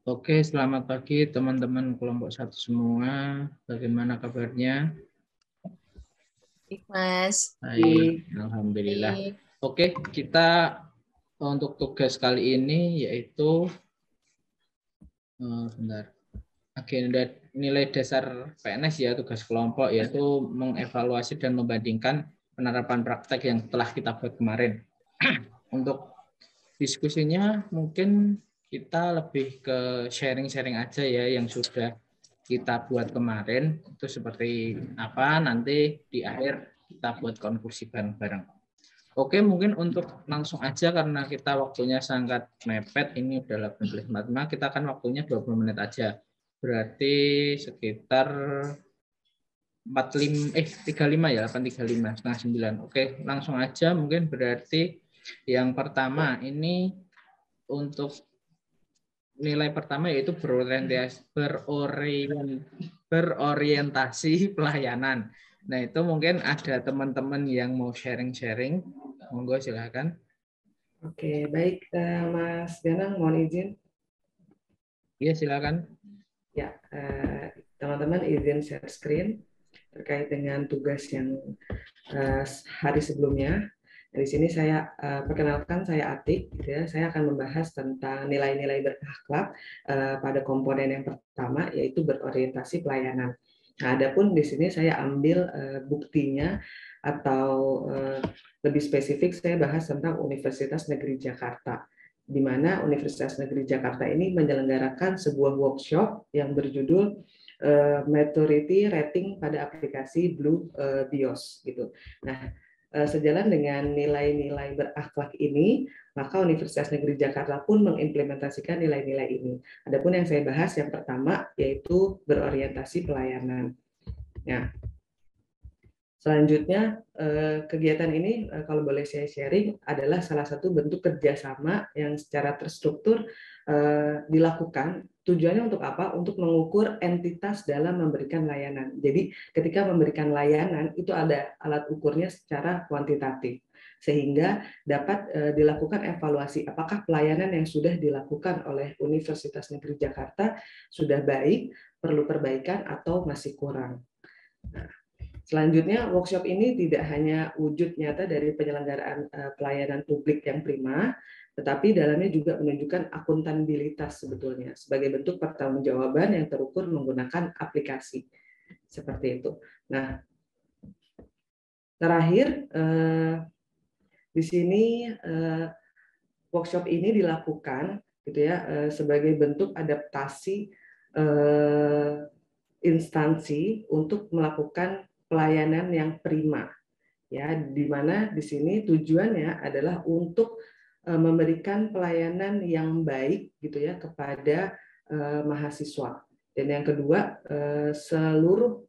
Oke, selamat pagi teman-teman kelompok 1 semua. Bagaimana kabarnya? Baik, Mas. Baik, alhamdulillah. Baik. Oke, kita untuk tugas kali ini yaitu bentar. Agenda nilai dasar PNS ya, tugas kelompok yaitu mengevaluasi dan membandingkan penerapan praktek yang telah kita buat kemarin. Untuk diskusinya mungkin kita lebih ke sharing-sharing aja ya yang sudah kita buat kemarin itu seperti apa, nanti di akhir kita buat konklusi bareng-bareng. Oke, mungkin untuk langsung aja karena kita waktunya sangat mepet, ini udah 18.45, kita akan waktunya 20 menit aja. Berarti sekitar 35 ya, 8.35, setengah 9. Oke, langsung aja mungkin berarti yang pertama ini untuk nilai pertama yaitu berorientasi pelayanan. Nah, itu mungkin ada teman-teman yang mau sharing-sharing. Monggo silakan. Oke, baik Mas Danang, mohon izin. Iya, silakan. Ya, teman-teman izin share screen terkait dengan tugas yang hari sebelumnya. Di sini saya perkenalkan, saya Atik, gitu ya. Saya akan membahas tentang nilai-nilai berakhlak pada komponen yang pertama, yaitu berorientasi pelayanan. Nah, adapun di sini saya ambil buktinya atau lebih spesifik saya bahas tentang Universitas Negeri Jakarta, di mana Universitas Negeri Jakarta ini menyelenggarakan sebuah workshop yang berjudul Maturity Rating pada aplikasi Blue BIOS gitu. Nah, sejalan dengan nilai-nilai berakhlak ini, maka Universitas Negeri Jakarta pun mengimplementasikan nilai-nilai ini. Adapun yang saya bahas yang pertama yaitu berorientasi pelayanan. Nah, selanjutnya kegiatan ini kalau boleh saya sharing adalah salah satu bentuk kerjasama yang secara terstruktur dilakukan. Tujuannya untuk apa? Untuk mengukur entitas dalam memberikan layanan. Jadi ketika memberikan layanan itu ada alat ukurnya secara kuantitatif, sehingga dapat dilakukan evaluasi apakah pelayanan yang sudah dilakukan oleh Universitas Negeri Jakarta sudah baik, perlu perbaikan atau masih kurang. Nah, selanjutnya, workshop ini tidak hanya wujud nyata dari penyelenggaraan pelayanan publik yang prima, tetapi dalamnya juga menunjukkan akuntabilitas sebetulnya sebagai bentuk pertanggungjawaban yang terukur menggunakan aplikasi seperti itu. Nah, terakhir di sini workshop ini dilakukan gitu ya sebagai bentuk adaptasi instansi untuk melakukan pelayanan yang prima. Ya, di mana di sini tujuannya adalah untuk memberikan pelayanan yang baik gitu ya kepada mahasiswa. Dan yang kedua, seluruh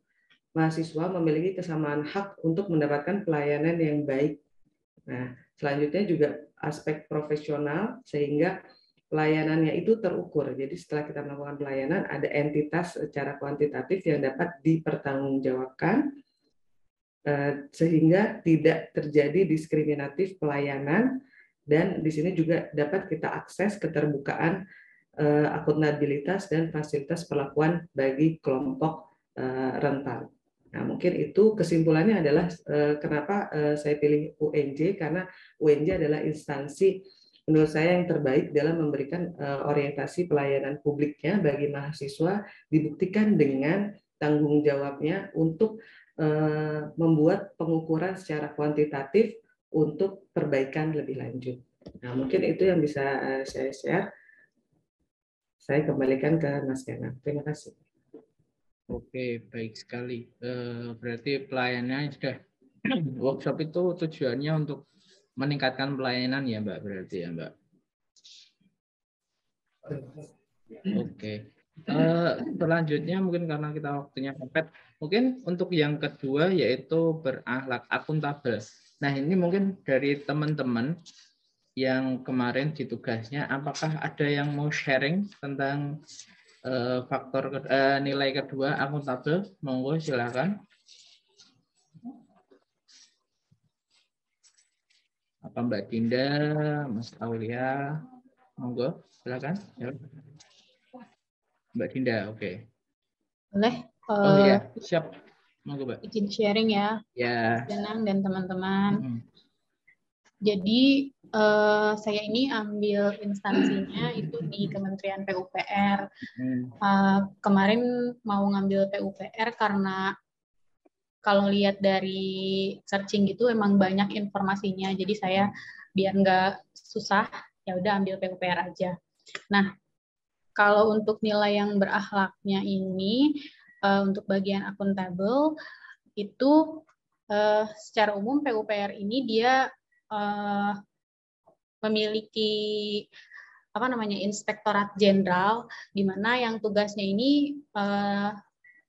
mahasiswa memiliki kesamaan hak untuk mendapatkan pelayanan yang baik. Nah, selanjutnya juga aspek profesional sehingga pelayanannya itu terukur. Jadi setelah kita melakukan pelayanan ada entitas secara kuantitatif yang dapat dipertanggungjawabkan sehingga tidak terjadi diskriminatif pelayanan, dan di sini juga dapat kita akses keterbukaan akuntabilitas dan fasilitas perlakuan bagi kelompok rentan. Nah, mungkin itu kesimpulannya adalah kenapa saya pilih UNJ, karena UNJ adalah instansi menurut saya yang terbaik dalam memberikan orientasi pelayanan publiknya bagi mahasiswa, dibuktikan dengan tanggung jawabnya untuk membuat pengukuran secara kuantitatif untuk perbaikan lebih lanjut. Nah, mungkin itu yang bisa saya share. Saya kembalikan ke Mas Yana. Terima kasih. Oke, baik sekali. Berarti pelayanannya sudah workshop itu tujuannya untuk meningkatkan pelayanan ya, Mbak, berarti ya, Mbak. Oke. Selanjutnya mungkin karena kita waktunya mepet, mungkin untuk yang kedua yaitu berakhlak akuntabel. Nah, ini mungkin dari teman-teman yang kemarin di tugasnya, apakah ada yang mau sharing tentang faktor nilai kedua akuntabel? Monggo silakan. Apa Mbak Dinda, Mas Aulia, monggo silakan. Ya. Mbak Dinda, oke. Boleh Oh iya, siap. Monggo, Mbak. izin sharing ya, Ya. Danang dan teman-teman. Mm-mm. Jadi saya ini ambil instansinya itu di Kementerian PUPR. Kemarin mau ngambil PUPR karena kalau lihat dari searching gitu emang banyak informasinya. Jadi saya biar nggak susah, ya udah ambil PUPR aja. Nah, kalau untuk nilai yang berakhlaknya ini untuk bagian akuntabel itu secara umum PUPR ini dia memiliki apa namanya Inspektorat Jenderal, di mana yang tugasnya ini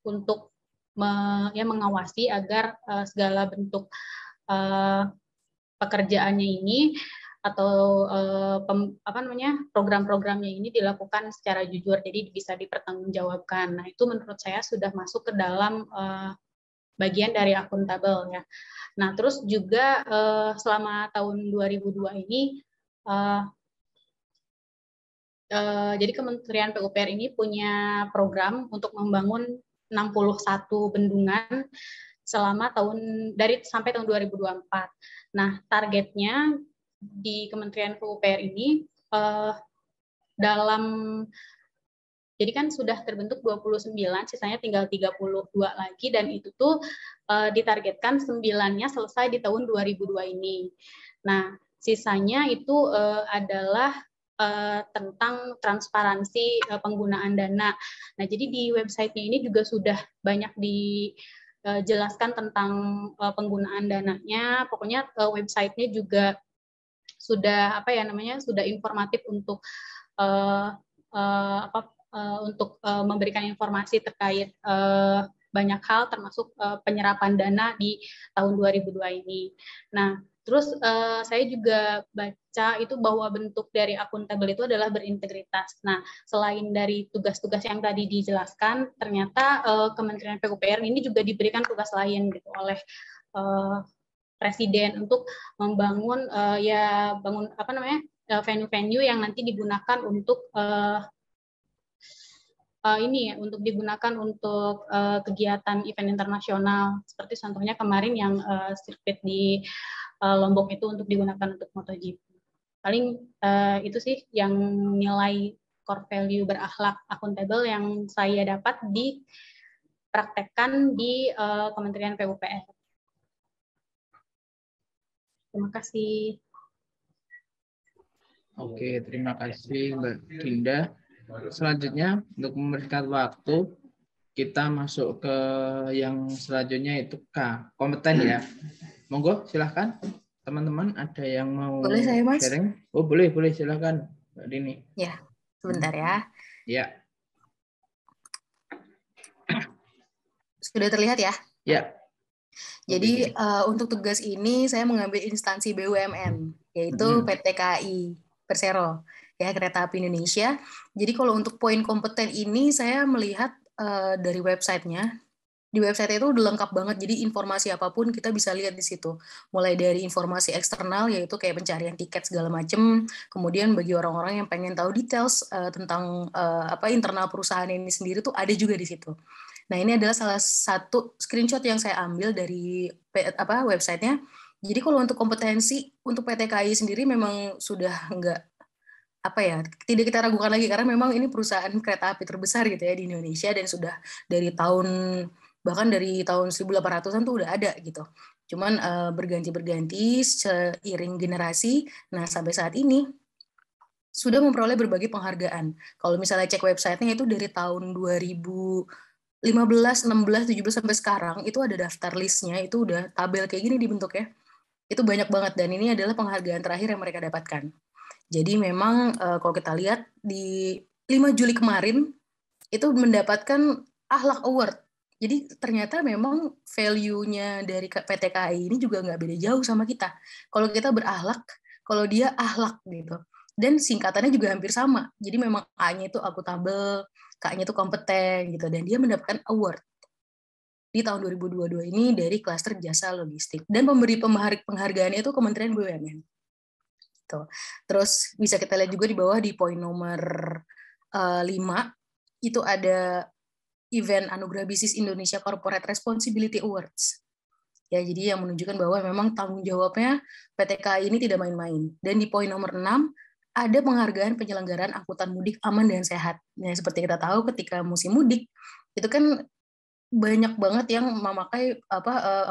untuk mengawasi agar segala bentuk pekerjaannya ini atau apa namanya program-programnya ini dilakukan secara jujur, jadi bisa dipertanggungjawabkan. Nah, itu menurut saya sudah masuk ke dalam bagian dari akuntabel ya. Nah, terus juga selama tahun 2002 ini jadi Kementerian PUPR ini punya program untuk membangun 61 bendungan selama sampai tahun 2024. Nah, targetnya di Kementerian PUPR ini jadi kan sudah terbentuk 29, sisanya tinggal 32 lagi, dan itu tuh ditargetkan 9-nya selesai di tahun 2002 ini. Nah, sisanya itu adalah tentang transparansi penggunaan dana. Nah, jadi di website-nya ini juga sudah banyak dijelaskan tentang penggunaan dananya. Pokoknya website-nya juga sudah sudah informatif untuk memberikan informasi terkait banyak hal termasuk penyerapan dana di tahun 2002 ini. Nah, terus saya juga baca itu bahwa bentuk dari akuntabel itu adalah berintegritas. Nah, selain dari tugas-tugas yang tadi dijelaskan, ternyata Kementerian PUPR ini juga diberikan tugas lain gitu oleh Presiden untuk membangun venue-venue yang nanti digunakan untuk untuk digunakan untuk kegiatan event internasional, seperti contohnya kemarin yang sirkuit di Lombok itu untuk digunakan untuk MotoGP. Paling itu sih yang nilai core value berakhlak akuntabel yang saya dapat dipraktekkan di Kementerian PUPR. Terima kasih. Oke, terima kasih Mbak Dinda. Selanjutnya, untuk memberikan waktu, kita masuk ke yang selanjutnya itu K, kompeten ya. Monggo, silahkan. Teman-teman, ada yang mau Boleh saya, Mas? sharing? Oh, boleh, silahkan Mbak Dini. Ya, sebentar ya. Ya. Sudah terlihat ya? Ya. Jadi untuk tugas ini saya mengambil instansi BUMN, yaitu PT KAI Persero, ya Kereta Api Indonesia. Jadi kalau untuk poin kompeten ini saya melihat dari websitenya. Di website itu udah lengkap banget, jadi informasi apapun kita bisa lihat di situ. Mulai dari informasi eksternal, yaitu kayak pencarian tiket segala macam. Kemudian bagi orang-orang yang pengen tahu details tentang internal perusahaan ini sendiri tuh ada juga di situ. Nah, ini adalah salah satu screenshot yang saya ambil dari websitenya. Jadi kalau untuk kompetensi untuk PT KAI sendiri memang sudah tidak kita ragukan lagi, karena memang ini perusahaan kereta api terbesar gitu ya di Indonesia, dan sudah bahkan dari tahun 1800-an tuh udah ada gitu. Cuman berganti-berganti seiring generasi. Nah, sampai saat ini sudah memperoleh berbagai penghargaan. Kalau misalnya cek websitenya itu dari tahun 2015, 16, 17 sampai sekarang itu ada daftar listnya, itu udah tabel kayak gini dibentuknya. Itu banyak banget, dan ini adalah penghargaan terakhir yang mereka dapatkan. Jadi memang kalau kita lihat di 5 Juli kemarin itu mendapatkan Akhlak Award. Jadi ternyata memang value-nya dari PT KAI ini juga nggak beda jauh sama kita. Kalau kita berakhlak, kalau dia akhlak gitu. Dan singkatannya juga hampir sama. Jadi memang A-nya itu akuntabel, K-nya itu kompeten gitu. Dan dia mendapatkan award di tahun 2022 ini dari klaster jasa logistik. Dan pemberi penghargaannya itu Kementerian BUMN. Gitu. Terus bisa kita lihat juga di bawah di poin nomor 5, itu ada event Anugerah Bisnis Indonesia Corporate Responsibility Awards. Ya, jadi yang menunjukkan bahwa memang tanggung jawabnya PT KAI ini tidak main-main. Dan di poin nomor 6 ada penghargaan penyelenggaraan angkutan mudik aman dan sehat. Nah, seperti kita tahu ketika musim mudik itu kan banyak banget yang memakai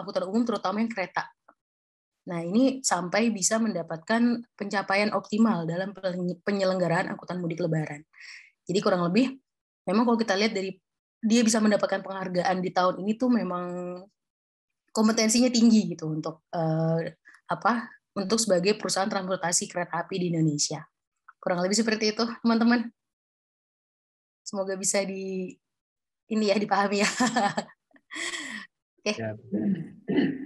angkutan umum, terutama yang kereta. Nah, ini sampai bisa mendapatkan pencapaian optimal dalam penyelenggaraan angkutan mudik Lebaran. Jadi kurang lebih, memang kalau kita lihat dari dia bisa mendapatkan penghargaan di tahun ini tuh memang kompetensinya tinggi gitu untuk untuk sebagai perusahaan transportasi kereta api di Indonesia. Kurang lebih seperti itu, teman-teman. Semoga bisa dipahami ya. Oke.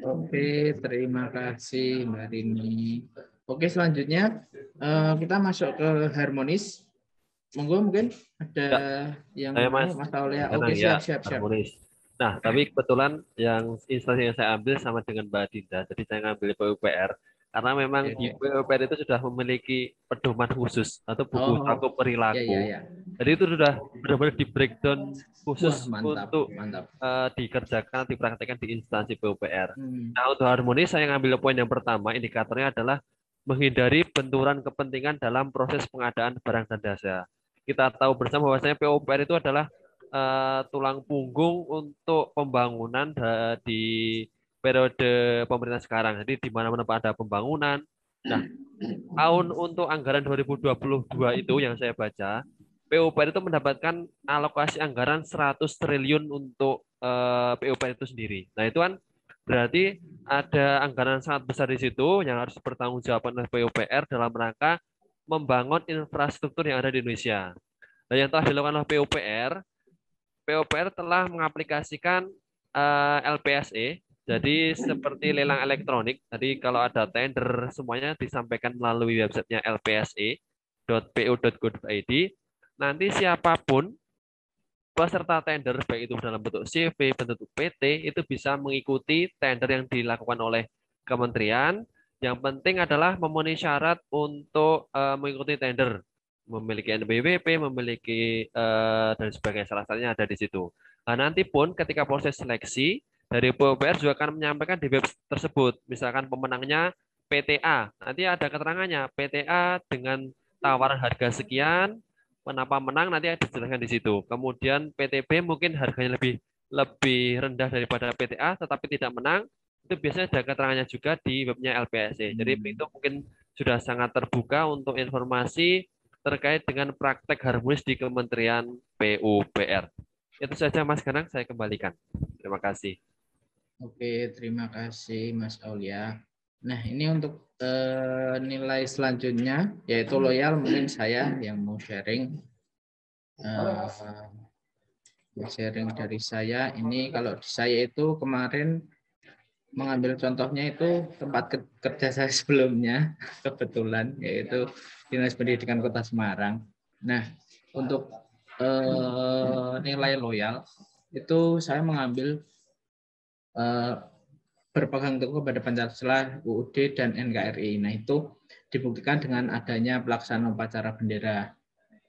Oke, terima kasih Mbak Rini. Oke, selanjutnya kita masuk ke harmonis. Monggo, mungkin ada yang Mas. Mas Aulia. Oke, siap. harmonis. Nah, tapi kebetulan yang instansi yang saya ambil sama dengan Mbak Dinda, jadi saya ngambil PUPR karena memang di PUPR itu sudah memiliki pedoman khusus atau buku saku perilaku. Jadi itu sudah benar-benar di breakdown khusus. Wah, untuk dikerjakan, dipraktekkan di instansi PUPR. Nah, untuk harmonis saya ngambil poin yang pertama, indikatornya adalah menghindari benturan kepentingan dalam proses pengadaan barang dan jasa. Kita tahu bersama bahwasanya PUPR itu adalah tulang punggung untuk pembangunan di periode pemerintah sekarang. Jadi di mana-mana ada pembangunan. Nah, tahun untuk anggaran 2022 itu yang saya baca, PUPR itu mendapatkan alokasi anggaran 100 triliun untuk PUPR itu sendiri. Nah, itu kan berarti ada anggaran sangat besar di situ yang harus bertanggungjawabkan oleh PUPR dalam rangka membangun infrastruktur yang ada di Indonesia. Nah, yang telah dilakukan oleh PUPR telah mengaplikasikan LPSE, jadi seperti lelang elektronik. Jadi kalau ada tender semuanya disampaikan melalui websitenya lpse.pu.go.id. Nanti siapapun peserta tender, baik itu dalam bentuk CV, bentuk PT, itu bisa mengikuti tender yang dilakukan oleh kementerian. Yang penting adalah memenuhi syarat untuk mengikuti tender, memiliki NPWP, memiliki dan sebagainya, salah satunya ada di situ. Nah, nanti pun ketika proses seleksi dari PUPR juga akan menyampaikan di web tersebut, misalkan pemenangnya PTA, nanti ada keterangannya PTA dengan tawaran harga sekian, kenapa menang nanti ada dijelaskan di situ. Kemudian PTB mungkin harganya lebih rendah daripada PTA, tetapi tidak menang, itu biasanya ada keterangannya juga di webnya LPSE. Jadi itu mungkin sudah sangat terbuka untuk informasi terkait dengan praktek harmonis di Kementerian PUPR. Itu saja Mas Ganang, saya kembalikan. Terima kasih. Oke, terima kasih Mas Aulia. Nah, ini untuk nilai selanjutnya, yaitu loyal, mungkin saya yang mau sharing. Sharing dari saya, ini kalau di saya itu kemarin mengambil contohnya itu tempat kerja saya sebelumnya, kebetulan, yaitu Dinas Pendidikan Kota Semarang. Nah, untuk nilai loyal, itu saya mengambil berpegang teguh kepada Pancasila, UUD, dan NKRI. Nah, itu dibuktikan dengan adanya pelaksanaan upacara bendera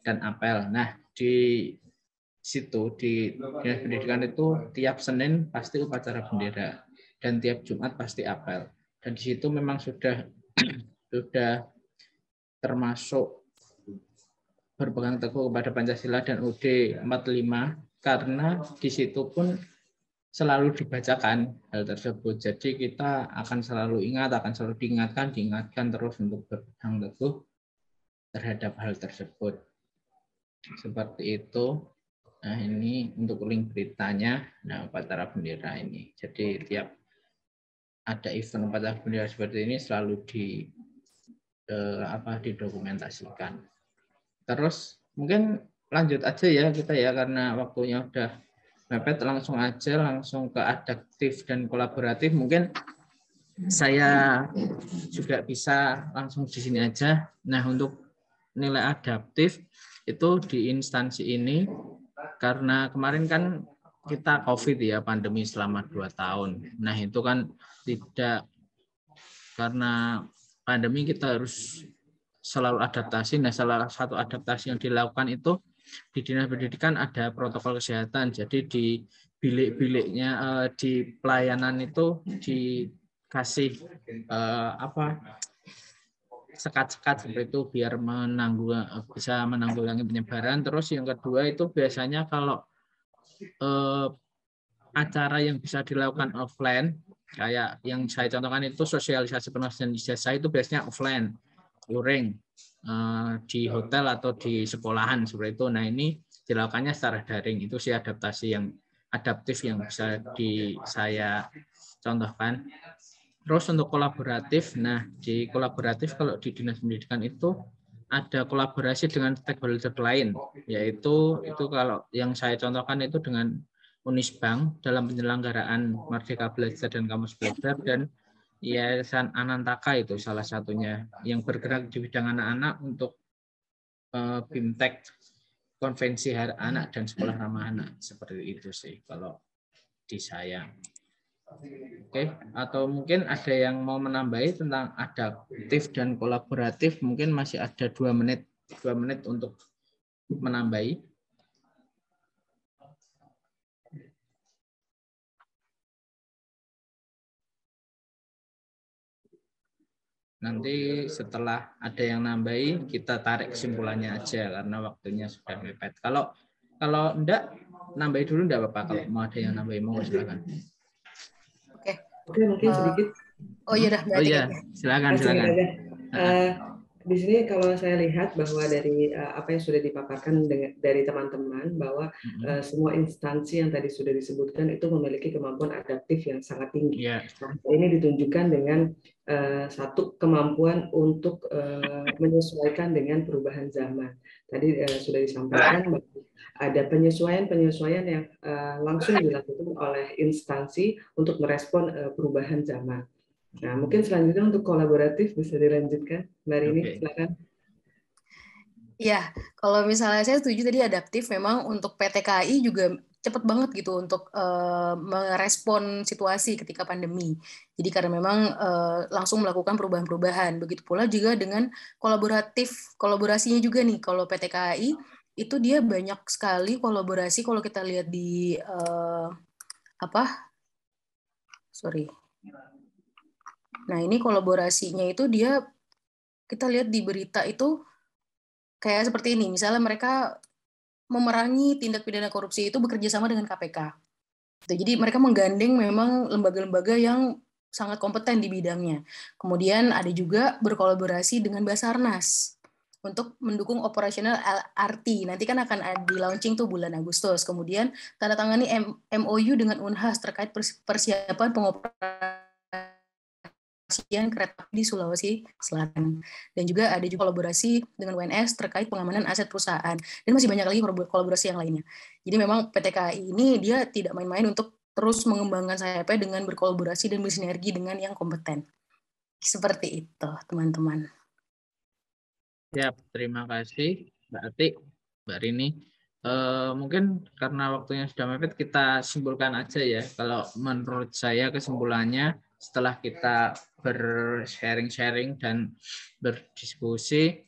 dan apel. Nah, di situ di Dinas Pendidikan itu tiap Senin pasti upacara bendera dan tiap Jumat pasti apel. Dan di situ memang sudah termasuk berpegang teguh kepada Pancasila dan UUD 45, karena di situ pun selalu dibacakan hal tersebut. Jadi kita akan selalu ingat, akan selalu diingatkan terus untuk berpegang teguh terhadap hal tersebut. Seperti itu. Nah, ini untuk link beritanya. Nah, upacara bendera ini. Jadi tiap ada event upacara bendera seperti ini selalu didokumentasikan. Terus mungkin lanjut aja ya kita ya, karena waktunya udah mepet, langsung ke adaptif dan kolaboratif. Mungkin saya juga bisa langsung di sini aja. Nah, untuk nilai adaptif itu di instansi ini, karena kemarin kan kita COVID ya, pandemi selama 2 tahun. Nah, itu kan karena pandemi kita harus selalu adaptasi. Nah, salah satu adaptasi yang dilakukan itu di Dinas Pendidikan ada protokol kesehatan. Jadi di bilik-biliknya, di pelayanan itu dikasih sekat-sekat seperti itu biar bisa menanggulangi penyebaran. Terus yang kedua itu biasanya kalau acara yang bisa dilakukan offline, kayak yang saya contohkan itu sosialisasi penugasan ijazah itu biasanya offline, luring di hotel atau di sekolahan seperti itu. Nah ini dilakukannya secara daring. Itu sih adaptasi yang adaptif yang bisa saya contohkan. Terus untuk kolaboratif, nah di kolaboratif kalau di Dinas Pendidikan itu ada kolaborasi dengan stakeholder lain, yaitu itu kalau yang saya contohkan itu dengan Unisbank dalam penyelenggaraan Merdeka Belajar dan Kamus Belajar, dan Yayasan Anantaka itu salah satunya yang bergerak di bidang anak-anak untuk BIMTEK, Konvensi Hari Anak dan Sekolah Ramah Anak. Seperti itu sih kalau di saya. Oke, atau mungkin ada yang mau menambahi tentang adaptif dan kolaboratif, mungkin masih ada 2 menit untuk menambahi. Nanti setelah ada yang nambahi, kita tarik kesimpulannya aja karena waktunya sudah mepet. Kalau enggak, nambahi dulu enggak apa-apa. Kalau mau ada yang nambahi, mau silakan. Oke, mungkin sedikit. Oh iya dah, berarti. Oh iya, silakan. Di sini kalau saya lihat bahwa dari apa yang sudah dipaparkan dari teman-teman bahwa semua instansi yang tadi sudah disebutkan itu memiliki kemampuan adaptif yang sangat tinggi. Yeah. Nah, ini ditunjukkan dengan satu kemampuan untuk menyesuaikan dengan perubahan zaman. Tadi sudah disampaikan bahwa ada penyesuaian yang langsung dilakukan oleh instansi untuk merespon perubahan zaman. Nah, mungkin selanjutnya untuk kolaboratif bisa dilanjutkan, Mbak Rini, silakan. Ya, kalau misalnya saya setuju tadi adaptif, memang untuk PTKI juga cepat banget gitu untuk merespon situasi ketika pandemi. Jadi karena memang langsung melakukan perubahan-perubahan. Begitu pula juga dengan kolaborasinya juga nih. Kalau PTKI itu dia banyak sekali kolaborasi. Kalau kita lihat di Nah, ini kolaborasinya itu kita lihat di berita itu kayak seperti ini. Misalnya mereka memerangi tindak pidana korupsi itu bekerja sama dengan KPK. Jadi mereka menggandeng memang lembaga-lembaga yang sangat kompeten di bidangnya. Kemudian ada juga berkolaborasi dengan Basarnas untuk mendukung operasional LRT. Nanti kan akan di launching tuh bulan Agustus. Kemudian tanda tangani MOU dengan Unhas terkait persiapan pengoperasian kereta di Sulawesi Selatan. Dan juga ada juga kolaborasi dengan WNS terkait pengamanan aset perusahaan. Dan masih banyak lagi kolaborasi yang lainnya. Jadi memang PTKI ini dia tidak main-main untuk terus mengembangkan SAP dengan berkolaborasi dan bersinergi dengan yang kompeten. Seperti itu, teman-teman. Ya, terima kasih Mbak Atik, Mbak Rini. Mungkin karena waktunya sudah mepet, kita simpulkan aja ya. Kalau menurut saya kesimpulannya setelah kita bersharing-sharing dan berdiskusi,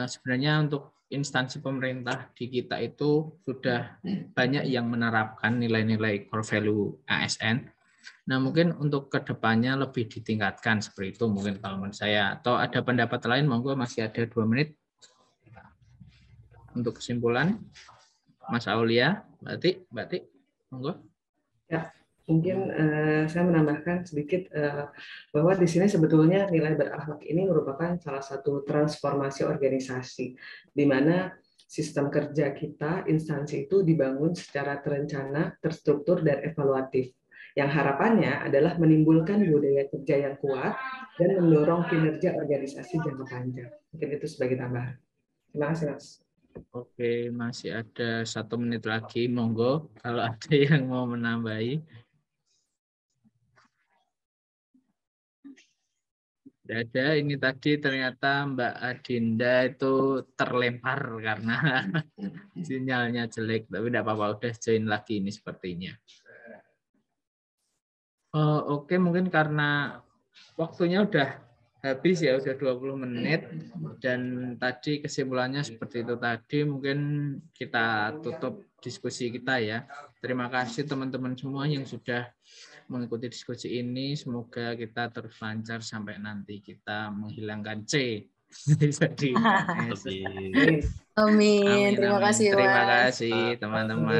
sebenarnya untuk instansi pemerintah di kita itu sudah banyak yang menerapkan nilai-nilai core value ASN. Nah, mungkin untuk kedepannya lebih ditingkatkan seperti itu mungkin kalau menurut saya. Atau ada pendapat lain, monggo, masih ada 2 menit. Untuk kesimpulan, Mas Aulia, Mbak Atik, monggo. Ya, mungkin saya menambahkan sedikit bahwa di sini sebetulnya nilai berakhlak ini merupakan salah satu transformasi organisasi, di mana sistem kerja kita, instansi itu dibangun secara terencana, terstruktur, dan evaluatif. Yang harapannya adalah menimbulkan budaya kerja yang kuat dan mendorong kinerja organisasi jangka panjang. Mungkin itu sebagai tambahan. Terima kasih, Mas. Oke, masih ada 1 menit lagi, monggo kalau ada yang mau menambahi. Tidak ada, ini tadi ternyata Mbak Adinda itu terlempar karena sinyalnya jelek, tapi tidak apa-apa, udah join lagi ini sepertinya. Oke, mungkin karena waktunya udah habis ya, udah 20 menit. Dan tadi kesimpulannya seperti itu tadi. Mungkin kita tutup diskusi kita ya. Terima kasih teman-teman semua yang sudah mengikuti diskusi ini. Semoga kita terus lancar sampai nanti kita menghilangkan C. Jadi Amin. Terima kasih, Terima Mas. kasih teman-teman.